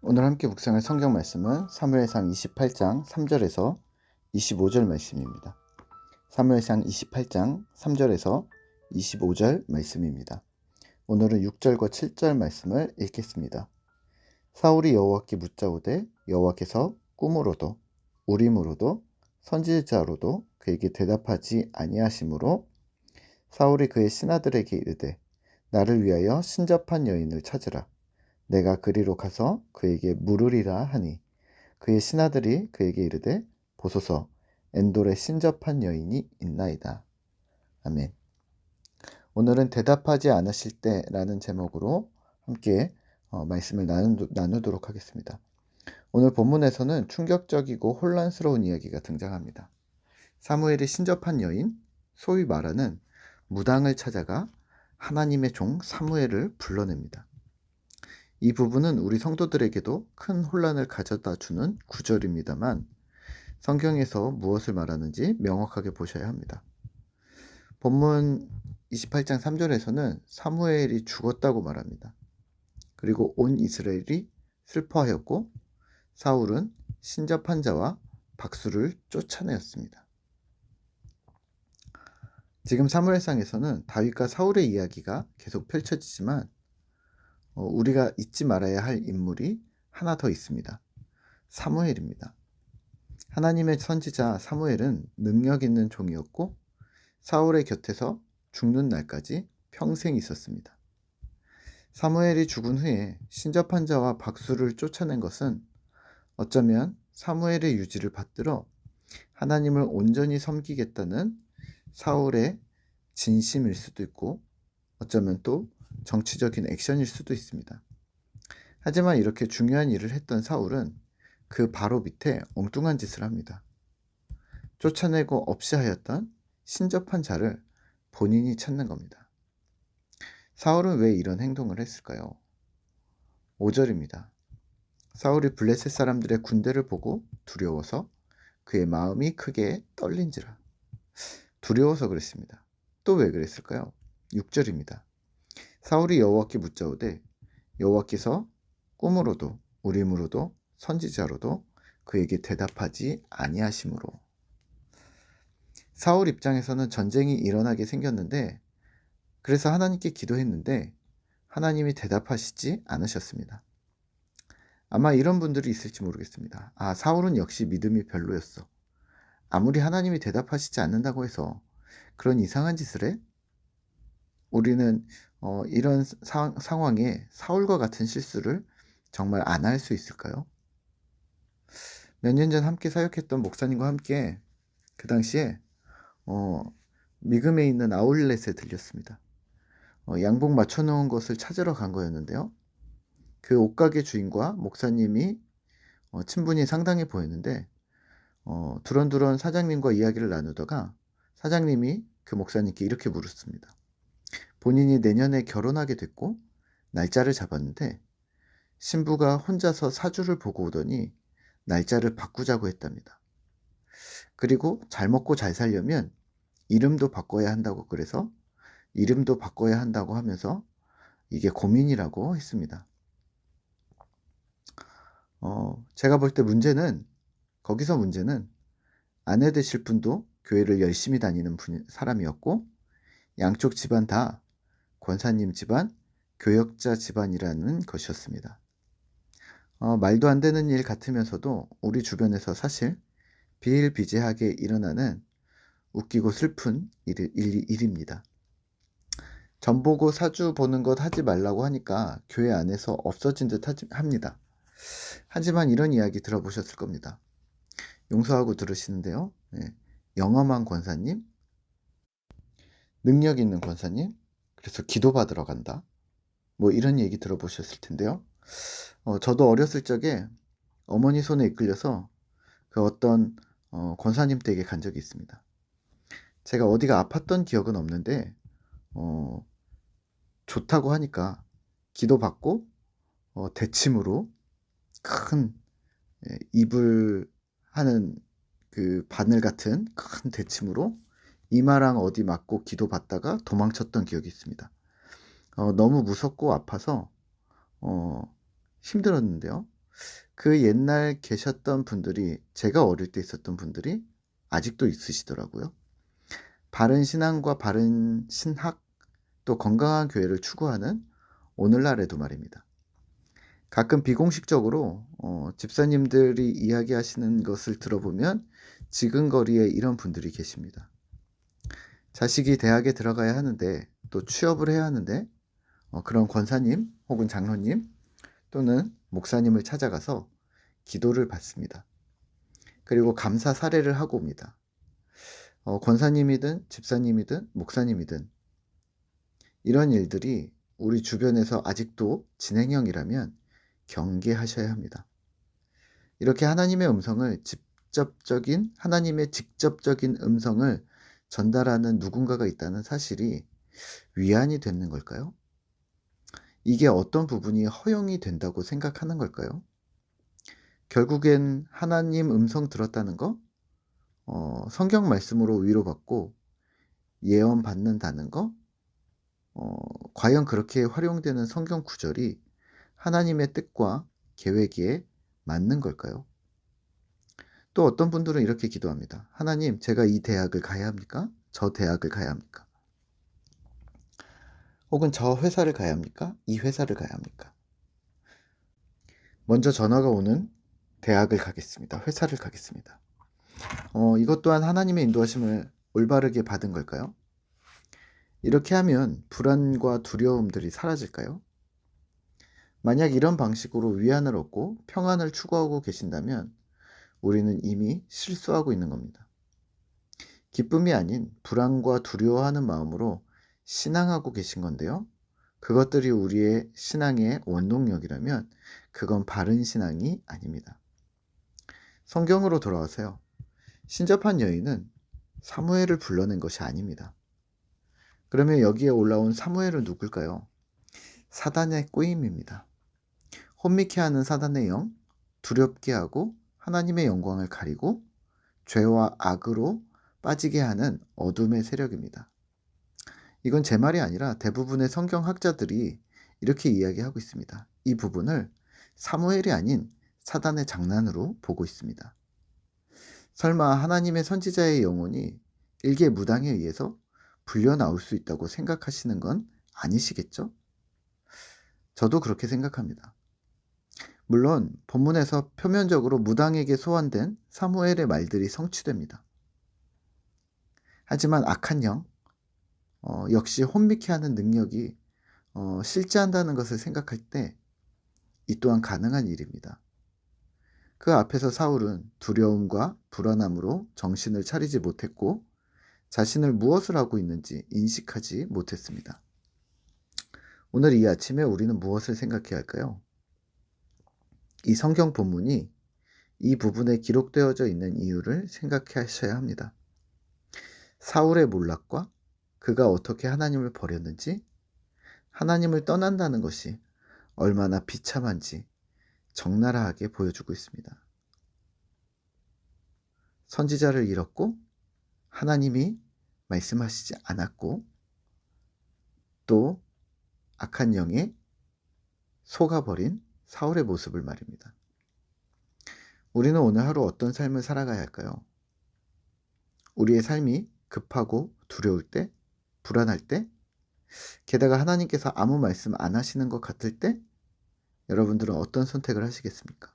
오늘 함께 묵상할 성경 말씀은 사무엘상 28장 3절에서 25절 말씀입니다. 사무엘상 28장 3절에서 25절 말씀입니다. 오늘은 6절과 7절 말씀을 읽겠습니다. 사울이 여호와께 묻자오되 여호와께서 꿈으로도 우림으로도 선지자로도 그에게 대답하지 아니하시므로 사울이 그의 신하들에게 이르되 나를 위하여 신접한 여인을 찾으라. 내가 그리로 가서 그에게 물으리라 하니 그의 신하들이 그에게 이르되 보소서 엔돌에 신접한 여인이 있나이다. 아멘. 오늘은 대답하지 않으실 때라는 제목으로 함께 말씀을 나누도록 하겠습니다. 오늘 본문에서는 충격적이고 혼란스러운 이야기가 등장합니다. 사무엘이 신접한 여인, 소위 말하는 무당을 찾아가 하나님의 종 사무엘을 불러냅니다. 이 부분은 우리 성도들에게도 큰 혼란을 가져다 주는 구절입니다만 성경에서 무엇을 말하는지 명확하게 보셔야 합니다. 본문 28장 3절에서는 사무엘이 죽었다고 말합니다. 그리고 온 이스라엘이 슬퍼하였고 사울은 신접한 자와 박수를 쫓아내었습니다. 지금 사무엘상에서는 다윗과 사울의 이야기가 계속 펼쳐지지만 우리가 잊지 말아야 할 인물이 하나 더 있습니다. 사무엘입니다. 하나님의 선지자 사무엘은 능력 있는 종이었고 사울의 곁에서 죽는 날까지 평생 있었습니다. 사무엘이 죽은 후에 신접한 자와 박수를 쫓아낸 것은 어쩌면 사무엘의 유지를 받들어 하나님을 온전히 섬기겠다는 사울의 진심일 수도 있고 어쩌면 또 정치적인 액션일 수도 있습니다. 하지만 이렇게 중요한 일을 했던 사울은 그 바로 밑에 엉뚱한 짓을 합니다. 쫓아내고 없이 하였던 신접한 자를 본인이 찾는 겁니다. 사울은 왜 이런 행동을 했을까요? 5절입니다. 사울이 블레셋 사람들의 군대를 보고 두려워서 그의 마음이 크게 떨린지라. 두려워서 그랬습니다. 또 왜 그랬을까요? 6절입니다. 사울이 여호와께 묻자오되 여호와께서 꿈으로도 우림으로도 선지자로도 그에게 대답하지 아니하시므로. 사울 입장에서는 전쟁이 일어나게 생겼는데 그래서 하나님께 기도했는데 하나님이 대답하시지 않으셨습니다. 아마 이런 분들이 있을지 모르겠습니다. 사울은 역시 믿음이 별로였어. 아무리 하나님이 대답하시지 않는다고 해서 그런 이상한 짓을 해? 우리는 이런 상황에 사울과 같은 실수를 정말 안 할 수 있을까요? 몇 년 전 함께 사역했던 목사님과 함께 그 당시에 미금에 있는 아울렛에 들렸습니다. 양복 맞춰놓은 것을 찾으러 간 거였는데요. 그 옷가게 주인과 목사님이 친분이 상당히 보였는데 두런두런 사장님과 이야기를 나누다가 사장님이 그 목사님께 이렇게 물었습니다. 본인이 내년에 결혼하게 됐고 날짜를 잡았는데 신부가 혼자서 사주를 보고 오더니 날짜를 바꾸자고 했답니다. 그리고 잘 먹고 잘 살려면 이름도 바꿔야 한다고 그래서 이름도 바꿔야 한다고 하면서 이게 고민이라고 했습니다. 제가 볼 때 거기서 문제는 아내 되실 분도 교회를 열심히 다니는 사람이었고 양쪽 집안 다 권사님 집안, 교역자 집안이라는 것이었습니다. 말도 안 되는 일 같으면서도 우리 주변에서 사실 비일비재하게 일어나는 웃기고 슬픈 일입니다. 점 보고 사주 보는 것 하지 말라고 하니까 교회 안에서 없어진 듯 합니다. 하지만 이런 이야기 들어보셨을 겁니다. 용서하고 들으시는데요. 영험한 권사님, 능력 있는 권사님, 그래서 기도받으러 간다. 뭐 이런 얘기 들어보셨을 텐데요. 저도 어렸을 적에 어머니 손에 이끌려서 그 어떤 권사님 댁에 간 적이 있습니다. 제가 어디가 아팠던 기억은 없는데 좋다고 하니까 기도받고 대침으로 큰 이불 하는 그 바늘 같은 큰 대침으로 이마랑 어디 맞고 기도받다가 도망쳤던 기억이 있습니다. 너무 무섭고 아파서 힘들었는데요. 그 옛날 계셨던 분들이, 제가 어릴 때 있었던 분들이 아직도 있으시더라고요. 바른 신앙과 바른 신학, 또 건강한 교회를 추구하는 오늘날에도 말입니다. 가끔 비공식적으로 집사님들이 이야기하시는 것을 들어보면 지근거리에 이런 분들이 계십니다. 자식이 대학에 들어가야 하는데, 또 취업을 해야 하는데, 그런 권사님 혹은 장로님 또는 목사님을 찾아가서 기도를 받습니다. 그리고 감사 사례를 하고 옵니다. 권사님이든 집사님이든 목사님이든 이런 일들이 우리 주변에서 아직도 진행형이라면 경계하셔야 합니다. 이렇게 하나님의 직접적인 음성을 전달하는 누군가가 있다는 사실이 위안이 되는 걸까요? 이게 어떤 부분이 허용이 된다고 생각하는 걸까요? 결국엔 하나님 음성 들었다는 거, 성경 말씀으로 위로받고 예언 받는다는 거, 과연 그렇게 활용되는 성경 구절이 하나님의 뜻과 계획에 맞는 걸까요? 또 어떤 분들은 이렇게 기도합니다. 하나님, 제가 이 대학을 가야 합니까? 저 대학을 가야 합니까? 혹은 저 회사를 가야 합니까? 이 회사를 가야 합니까? 먼저 전화가 오는 대학을 가겠습니다. 회사를 가겠습니다. 이것 또한 하나님의 인도하심을 올바르게 받은 걸까요? 이렇게 하면 불안과 두려움들이 사라질까요? 만약 이런 방식으로 위안을 얻고 평안을 추구하고 계신다면 우리는 이미 실수하고 있는 겁니다. 기쁨이 아닌 불안과 두려워하는 마음으로 신앙하고 계신 건데요. 그것들이 우리의 신앙의 원동력이라면 그건 바른 신앙이 아닙니다. 성경으로 돌아와서요. 신접한 여인은 사무엘을 불러낸 것이 아닙니다. 그러면 여기에 올라온 사무엘은 누굴까요? 사단의 꾸임입니다. 혼미케 하는 사단의 영, 두렵게 하고 하나님의 영광을 가리고 죄와 악으로 빠지게 하는 어둠의 세력입니다. 이건 제 말이 아니라 대부분의 성경학자들이 이렇게 이야기하고 있습니다. 이 부분을 사무엘이 아닌 사단의 장난으로 보고 있습니다. 설마 하나님의 선지자의 영혼이 일개 무당에 의해서 불려 나올 수 있다고 생각하시는 건 아니시겠죠? 저도 그렇게 생각합니다. 물론 본문에서 표면적으로 무당에게 소환된 사무엘의 말들이 성취됩니다. 하지만 악한 영, 역시 혼미케 하는 능력이 실제한다는 것을 생각할 때 이 또한 가능한 일입니다. 그 앞에서 사울은 두려움과 불안함으로 정신을 차리지 못했고 자신을 무엇을 하고 있는지 인식하지 못했습니다. 오늘 이 아침에 우리는 무엇을 생각해야 할까요? 이 성경 본문이 이 부분에 기록되어져 있는 이유를 생각하셔야 합니다. 사울의 몰락과 그가 어떻게 하나님을 버렸는지, 하나님을 떠난다는 것이 얼마나 비참한지 적나라하게 보여주고 있습니다. 선지자를 잃었고 하나님이 말씀하시지 않았고 또 악한 영에 속아버린 사울의 모습을 말입니다. 우리는 오늘 하루 어떤 삶을 살아가야 할까요? 우리의 삶이 급하고 두려울 때, 불안할 때, 게다가 하나님께서 아무 말씀 안 하시는 것 같을 때 여러분들은 어떤 선택을 하시겠습니까?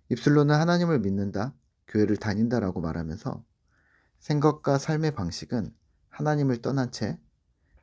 입술로는 하나님을 믿는다, 교회를 다닌다라고 말하면서 생각과 삶의 방식은 하나님을 떠난 채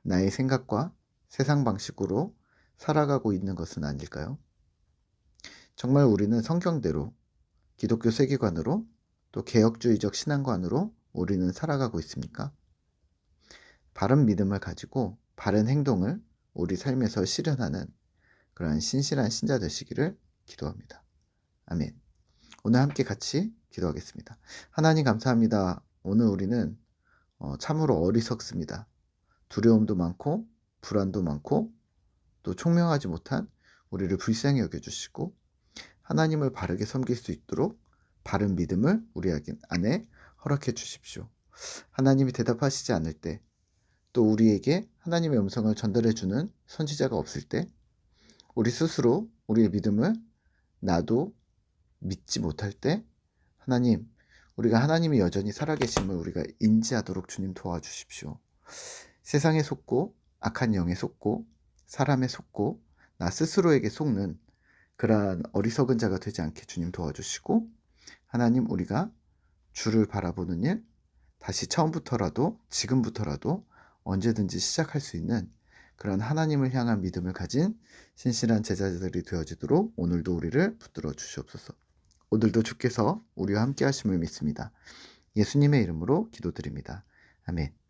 나의 생각과 세상 방식으로 살아가고 있는 것은 아닐까요? 정말 우리는 성경대로 기독교 세계관으로 또 개혁주의적 신앙관으로 우리는 살아가고 있습니까? 바른 믿음을 가지고 바른 행동을 우리 삶에서 실현하는 그러한 신실한 신자 되시기를 기도합니다. 아멘. 오늘 함께 같이 기도하겠습니다. 하나님 감사합니다. 오늘 우리는 참으로 어리석습니다. 두려움도 많고 불안도 많고 또 총명하지 못한 우리를 불쌍히 여겨주시고 하나님을 바르게 섬길 수 있도록 바른 믿음을 우리 안에 허락해 주십시오. 하나님이 대답하시지 않을 때 또 우리에게 하나님의 음성을 전달해 주는 선지자가 없을 때 우리 스스로 우리의 믿음을 나도 믿지 못할 때 하나님, 우리가 하나님이 여전히 살아계심을 우리가 인지하도록 주님 도와주십시오. 세상에 속고 악한 영에 속고 사람에 속고 나 스스로에게 속는 그러한 어리석은 자가 되지 않게 주님 도와주시고, 하나님, 우리가 주를 바라보는 일, 다시 처음부터라도 지금부터라도 언제든지 시작할 수 있는 그런 하나님을 향한 믿음을 가진 신실한 제자들이 되어지도록 오늘도 우리를 붙들어 주시옵소서. 오늘도 주께서 우리와 함께 하심을 믿습니다. 예수님의 이름으로 기도드립니다. 아멘.